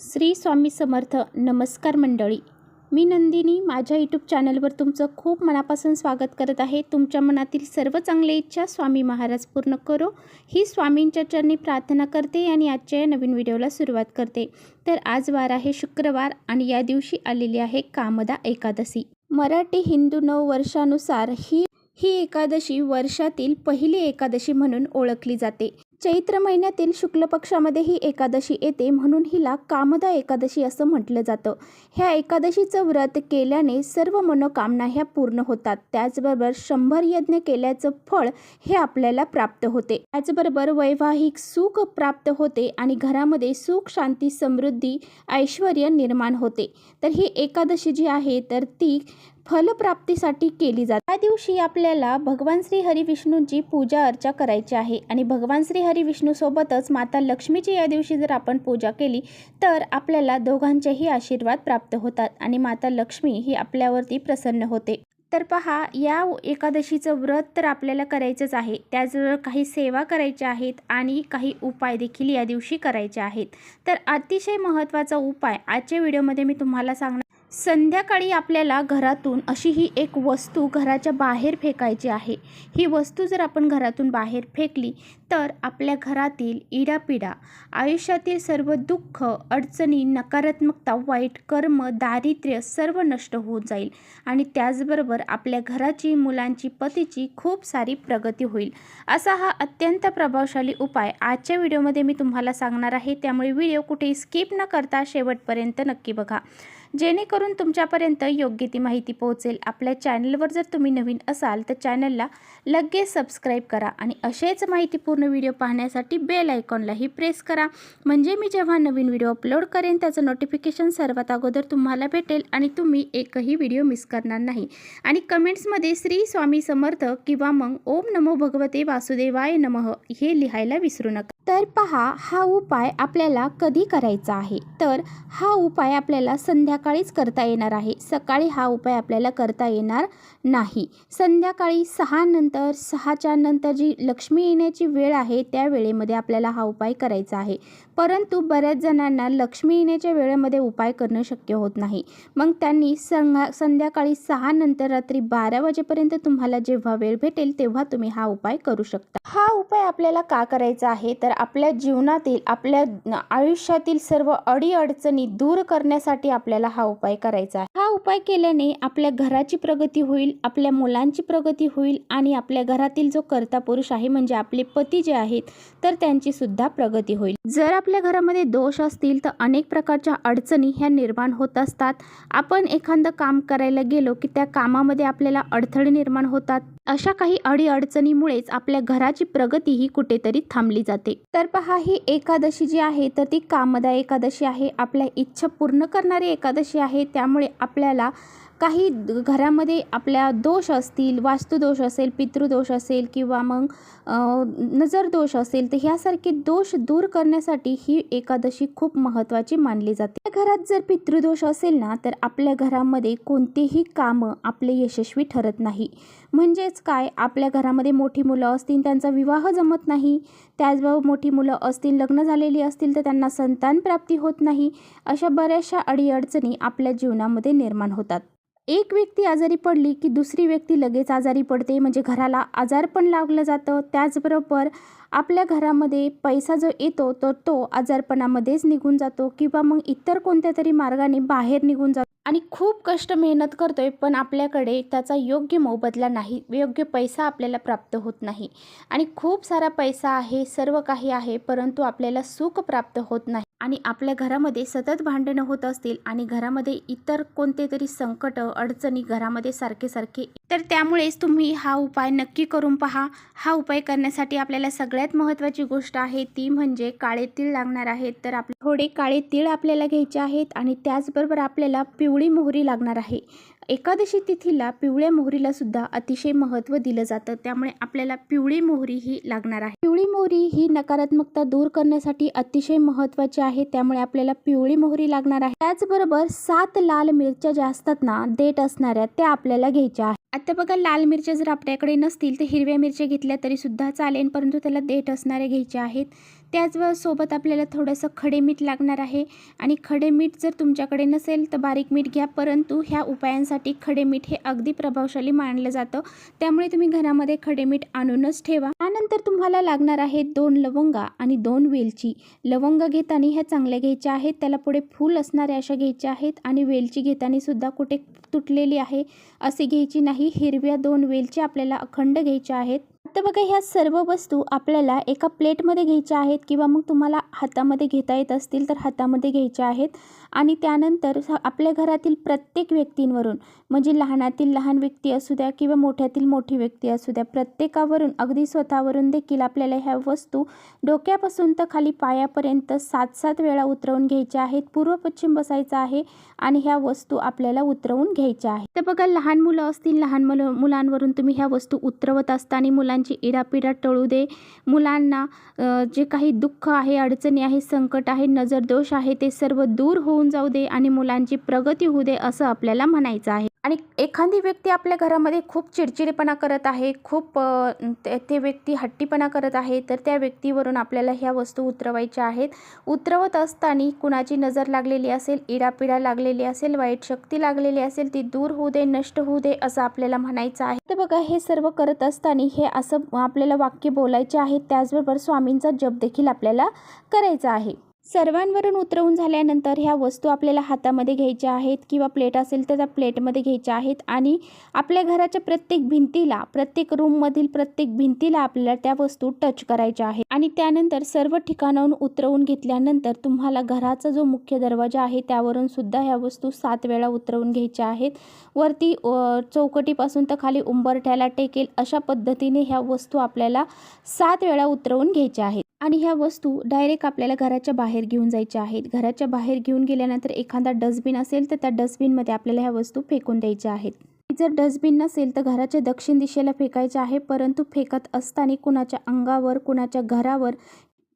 श्री स्वामी समर्थ. नमस्कार मंडळी, मी नंदिनी माझ्या यूट्यूब चॅनलवर तुमचं खूप मनापासून स्वागत करत आहे. तुमच्या मनातील सर्व चांगल्या इच्छा स्वामी महाराज पूर्ण करो ही स्वामींच्या चरणी प्रार्थना करते आणि आजच्या या नवीन व्हिडिओला सुरुवात करते. तर आज वार आहे शुक्रवार आणि या दिवशी आलेली आहे कामदा एकादशी. मराठी हिंदू नववर्षानुसार ही एकादशी वर्षातील पहिली एकादशी म्हणून ओळखली जाते. चैत्र महिन्यातील शुक्ल पक्षामध्ये ही एकादशी येते, म्हणून हिला कामदा एकादशी असं म्हटलं जातं. ह्या एकादशीचं व्रत केल्याने सर्व मनोकामना ह्या पूर्ण होतात. त्याचबरोबर 100 यज्ञ केल्याचं फळ हे आपल्याला प्राप्त होते. त्याचबरोबर वैवाहिक सुख प्राप्त होते आणि घरामध्ये सुख, शांती, समृद्धी, ऐश्वर्य निर्माण होते. तर ही एकादशी जी आहे तर ती फलप्राप्तीसाठी केली जाते. या दिवशी आपल्याला भगवान श्री हरी विष्णूंची पूजा अर्चा करायची आहे आणि भगवान श्री हरी विष्णू सोबतच माता लक्ष्मीची या दिवशी जर आपण पूजा केली तर आपल्याला दोघांचेही आशीर्वाद प्राप्त होतात आणि माता लक्ष्मी ही आपल्यावरती प्रसन्न होते. तर पहा, या एकादशीचं व्रत तर आपल्याला करायचंच आहे, त्याचबरोबर काही सेवा करायच्या आहेत आणि काही उपाय देखील या दिवशी करायचे आहेत. तर अतिशय महत्त्वाचा उपाय आजच्या व्हिडिओमध्ये मी तुम्हाला सांगणार. संध्याकाळी आपल्याला घरातून अशी ही एक वस्तू घराच्या बाहेर फेकायची आहे. ही वस्तू जर आपण घरातून बाहेर फेकली तर आपल्या घरातील इडापिडा, आयुष्यातील सर्व दुःख, अडचणी, नकारात्मकता, वाईट कर्म, दारिद्र्य सर्व नष्ट होऊन जाईल आणि त्याचबरोबर आपल्या घराची, मुलांची, पतीची खूप सारी प्रगती होईल. असा हा अत्यंत प्रभावशाली उपाय आजच्या व्हिडिओमध्ये मी तुम्हाला सांगणार आहे. त्यामुळे व्हिडिओ कुठेही स्किप न करता शेवटपर्यंत नक्की बघा, जेणेकरून तुमच्यापर्यंत योग्य ती माहिती पोहोचेल. आपल्या चॅनलवर जर तुम्ही नवीन असाल तर चॅनलला लगेच सबस्क्राईब करा आणि असेच माहितीपूर्ण व्हिडिओ पाहण्यासाठी बेल आयकॉनलाही प्रेस करा, म्हणजे मी जेव्हा नवीन व्हिडिओ अपलोड करेन त्याचं नोटिफिकेशन सर्वात अगोदर तुम्हाला भेटेल आणि तुम्ही एकही व्हिडिओ मिस करणार नाही. आणि कमेंट्समध्ये श्री स्वामी समर्थ किंवा मग ओम नमो भगवते वासुदेवाय नमः हे लिहायला विसरू नका. तर पहा, हा उपाय आपल्याला कधी करायचा आहे तर हा उपाय आपल्याला संध्याकाळीच करता येणार आहे. सकाळी हा उपाय आपल्याला करता येणार नाही. संध्याकाळी 6 नंतर, 6च्या नंतर जी लक्ष्मी येण्याची वेळ आहे त्या वेळेमध्ये आपल्याला हा उपाय करायचा आहे. परंतु बऱ्याच जणांना लक्ष्मी येण्याच्या वेळेमध्ये उपाय करणं शक्य होत नाही. मग त्यांनी संध्याकाळी 6 नंतर रात्री 12 वाजेपर्यंत तुम्हाला जेव्हा वेळ भेटेल तेव्हा तुम्ही हा उपाय करू शकता. हा उपाय आपल्याला का करायचा आहे तर आपल्या जीवनातील, आपल्या आयुष्यातील सर्व अडीअडचणी दूर करण्यासाठी आपल्याला हा उपाय करायचा आहे. हा उपाय केल्याने आपल्या घराची प्रगती होईल, आपल्या मुलांची प्रगती होईल आणि आपल्या घरातील जो कर्ता पुरुष आहे म्हणजे आपले पती जे आहेत तर त्यांची सुद्धा प्रगती होईल. जर आपल्या घरामध्ये दोष असतील तर अनेक प्रकारच्या अडचणी ह्या निर्माण होत असतात. आपण एखादं काम करायला गेलो की त्या कामामध्ये आपल्याला अडथळे निर्माण होतात. अशा काही अडीअडचणीमुळेच आपल्या घराची प्रगती ही कुठेतरी थांबली जाते. तर पहा, ही एकादशी जी आहे तर ती कामदा एकादशी आहे. आपल्या इच्छा पूर्ण करणारी एकादशी आहे. त्यामुळे आपल्याला काही घरामध्ये आपल्या दोष असतील, वास्तुदोष असेल, पितृदोष असेल किंवा मग नजर दोष असेल तर ह्यासारखे दोष दूर करण्यासाठी ही एकादशी खूप महत्त्वाची मानली जाते. घरात जर पितृदोष असेल ना तर आपल्या घरामध्ये कोणतेही कामं आपले यशस्वी ठरत नाही. म्हणजेच काय, आपल्या घरामध्ये मोठी मुलं असतील त्यांचा विवाह जमत नाही, त्याचबरोबर मोठी मुलं असतील, लग्न झालेली असतील तर त्यांना संतान प्राप्ती होत नाही. अशा बऱ्याचशा अडीअडचणी आपल्या जीवनामध्ये निर्माण होतात. एक व्यक्ती आजारी पडली की दुसरी व्यक्ती लगेच आजारी पडते, म्हणजे घराला आजारपण लागलं जातं. त्याचबरोबर आपल्या घरामध्ये पैसा जो येतो तर तो आजारपणामध्येच निघून जातो किंवा मग इतर कोणत्या तरी मार्गाने बाहेर निघून जातो आणि खूप कष्ट मेहनत करतोय पण आपल्याकडे त्याचा योग्य मोबदला नाही, योग्य पैसा आपल्याला प्राप्त होत नाही. आणि खूप सारा पैसा आहे, सर्व काही आहे, परंतु आपल्याला सुख प्राप्त होत नाही आणि आपल्या घरामध्ये सतत भांडणं होत असतील आणि घरामध्ये इतर कोणते तरी संकट, अडचणी घरामध्ये सारखे तर त्यामुळेच तुम्ही हा उपाय नक्की करून पहा. हा उपाय करण्यासाठी आपल्याला सगळ्यात महत्त्वाची गोष्ट आहे ती म्हणजे काळे तीळ लागणार आहेत. तर आपले थोडे काळे तीळ आपल्याला घ्यायचे आहेत आणि त्याचबरोबर आपल्याला पिवळी मोहरी लागणार आहे. एकादशी तिथीला पिवळ्या मोहरीला सुद्धा अतिशय महत्त्व दिलं जातं, त्यामुळे आपल्याला पिवळी मोहरी ही लागणार आहे. पिवळी मोहरी ही नकारात्मकता दूर करण्यासाठी अतिशय महत्त्वाची आहे, त्यामुळे आपल्याला पिवळी मोहरी लागणार आहे. त्याचबरोबर 7 लाल मिरच्या ज्या असतात ना, देठ असणाऱ्या, त्या आपल्याला घ्यायच्या आहेत. आता बघा, लाल मिरच्या जर आपल्याकडे नसतील तर हिरव्या मिरच्या घेतल्या तरी सुद्धा चालेल, परंतु त्याला देठ असणारे घ्यायचे आहेत. सोबत आपल्याला थोडंसं खडे मीठ लागणार आहे आणि खडे मीठ जर तुमच्याकडे नसेल तर बारीक मीठ घ्या, परंतु ह्या उपायांसाठी खडे मीठ हे अगदी प्रभावशाली मानलं जातं, त्यामुळे तुम्ही घरामध्ये खडे मीठ आणूनच ठेवा. त्यानंतर तुम्हाला लागणार आहे 2 लवंगा आणि 2 वेलची. लवंग घेताना ह्या चांगल्या घ्यायच्या आहेत, त्याला पुढे फूल असणाऱ्या अशा घ्यायच्या आहेत आणि वेलची घेताना सुद्धा कुठे तुटलेली आहे अशी घ्यायची नाही. हिरव्या 2 वेलची आपल्याला अखंड घ्यायच्या आहेत. आता बघा, ह्या सर्व वस्तू आपल्याला एका प्लेटमध्ये घ्यायच्या आहेत किंवा मग तुम्हाला हातामध्ये घेता येत असतील तर हातामध्ये घ्यायच्या आहेत. आणि त्यानंतर आपल्या घरातील प्रत्येक व्यक्तींवरून, म्हणजे लहानातील लहान व्यक्ती असू द्या किंवा मोठ्यातील मोठी व्यक्ती असू द्या, प्रत्येकावरून अगदी स्वतःवरून देखील आपल्याला ह्या वस्तू डोक्यापासून तर खाली पायापर्यंत 7-7 वेळा उतरवून घ्यायच्या आहेत. पूर्व पश्चिम बसायचं आहे आणि ह्या वस्तू आपल्याला उतरवून घ्यायच्या आहेत. तर बघा, लहान मुलं असतील, लहान मुलांवरून तुम्ही ह्या वस्तू उतरवत असताना मुलांची इडापिडा टळू दे, मुलांना जे काही दुःख आहे, अडचणी आहे, संकट आहे, नजरदोष आहे, ते सर्व दूर होऊन जाऊ दे आणि मुलांची प्रगती होऊ दे असं आपल्याला म्हणायचं आहे. आणि एखादी व्यक्ती आपल्या घरामध्ये खूप चिडचिडेपणा करत आहे, खूप ते व्यक्ती हट्टीपणा करत आहे, तर त्या व्यक्तीवरून आपल्याला ह्या वस्तू उतरवायच्या आहेत. उतरवत असताना कुणाची नजर लागलेली असेल, इडापिडा लागलेली असेल, वाईट शक्ती लागलेली असेल, ती दूर होऊ दे, नष्ट होऊ दे असं आपल्याला म्हणायचं आहे. तर बघा, हे सर्व करत असताना हे असं आपल्याला वाक्य बोलायचे आहेत. त्याचबरोबर स्वामींचा जप देखील आपल्याला करायचा आहे. सर्वांवरून उतरवून झाल्यानंतर ह्या वस्तू आपल्याला हातामध्ये घ्यायच्या आहेत किंवा प्लेट असेल तर त्या प्लेटमध्ये घ्यायच्या आहेत आणि आपल्या घराच्या प्रत्येक भिंतीला, प्रत्येक रूममधील प्रत्येक भिंतीला आपल्याला त्या वस्तू टच करायच्या आहेत. आणि त्यानंतर सर्व ठिकाणाहून उतरवून घेतल्यानंतर तुम्हाला घराचा जो मुख्य दरवाजा आहे त्यावरून सुद्धा ह्या वस्तू 7 वेळा उतरवून घ्यायच्या आहेत. वरती चौकटीपासून तर खाली उंबरठ्याला टेकेल अशा पद्धतीने ह्या वस्तू आपल्याला 7 वेळा उतरवून घ्यायच्या आहेत. आणि ह्या वस्तू डायरेक्ट आपल्याला घराच्या बाहेर घेऊन जायच्या आहेत. घराच्या बाहेर घेऊन गेल्यानंतर एखादा डस्टबिन असेल तर त्या डस्टबिनमध्ये आपल्याला ह्या वस्तू फेकून द्यायच्या आहेत. जर डस्टबिन नसेल तर घराच्या दक्षिण दिशेला फेकायचं आहे, परंतु फेकत असताना कुणाच्या अंगावर, कुणाच्या घरावर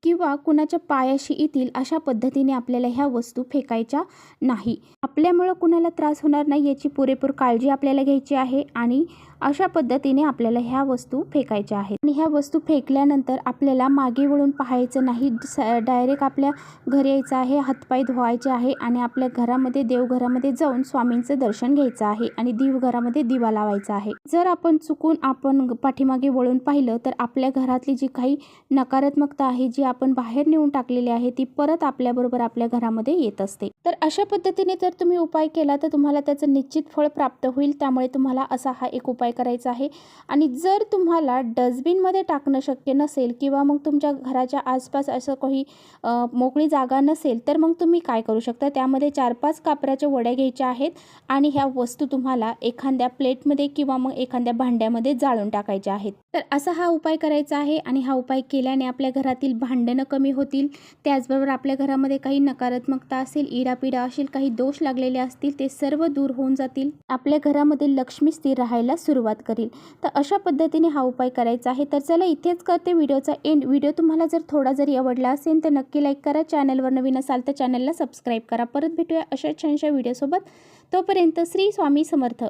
किंवा कुणाच्या पायाशी येतील अशा पद्धतीने आपल्याला ह्या वस्तू फेकायच्या नाही. आपल्यामुळं कुणाला त्रास होणार नाही याची पुरेपूर काळजी आपल्याला घ्यायची आहे आणि अशा पद्धतीने आपल्याला ह्या वस्तू फेकायच्या आहेत. आणि ह्या वस्तू फेकल्यानंतर आपल्याला मागे वळून पाहायचं नाही, डायरेक्ट आपल्या घरी यायचं आहे, हातपाय धुवायचे आहे आणि आपल्या घरामध्ये, देवघरामध्ये जाऊन स्वामींचं दर्शन घ्यायचं आहे आणि देवघरामध्ये दिवा लावायचा आहे. जर आपण चुकून पाठीमागे वळून पाहिलं तर आपल्या घरातली जी काही नकारात्मकता आहे, जी आपण बाहेर नेऊन टाकलेली आहे, ती परत आपल्याबरोबर आपल्या घरामध्ये येत असते. तर अशा पद्धतीने जर तुम्ही उपाय केला तर तुम्हाला त्याचं निश्चित फळ प्राप्त होईल. त्यामुळे तुम्हाला असा हा एक उपाय करायचा आहे. आणि जर तुम्हाला डस्टबिनमध्ये टाकणं शक्य नसेल किंवा मग तुमच्या घराच्या आसपास असं काही मोकळी जागा नसेल तर मग तुम्ही काय करू शकता, त्यामध्ये 4-5 कापराच्या वड्या घ्यायच्या आहेत आणि ह्या वस्तू तुम्हाला एखाद्या प्लेटमध्ये किंवा मग एखाद्या भांड्यामध्ये जाळून टाकायच्या आहेत. तर असा हा उपाय करायचा आहे आणि हा उपाय केल्याने आपल्या घरातील भांडणं कमी होतील. त्याचबरोबर आपल्या घरामध्ये काही नकारात्मकता असेल, इडापिडा असेल, काही दोष लागलेले असतील, ते सर्व दूर होऊन जातील. आपल्या घरामध्ये लक्ष्मी स्थिर राहायला सुरुवात करेल. तर अशा पद्धतीने हा उपाय करायचा आहे. तर चला, इथेच करते व्हिडिओचा एंड. व्हिडिओ तुम्हाला जर थोडा जरी आवडला असेल तर नक्की लाईक करा. चॅनलवर नवीन असाल तर चॅनलला सबस्क्राईब करा. परत भेटूया अशा छानशा व्हिडिओसोबत. तोपर्यंत श्री स्वामी समर्थ.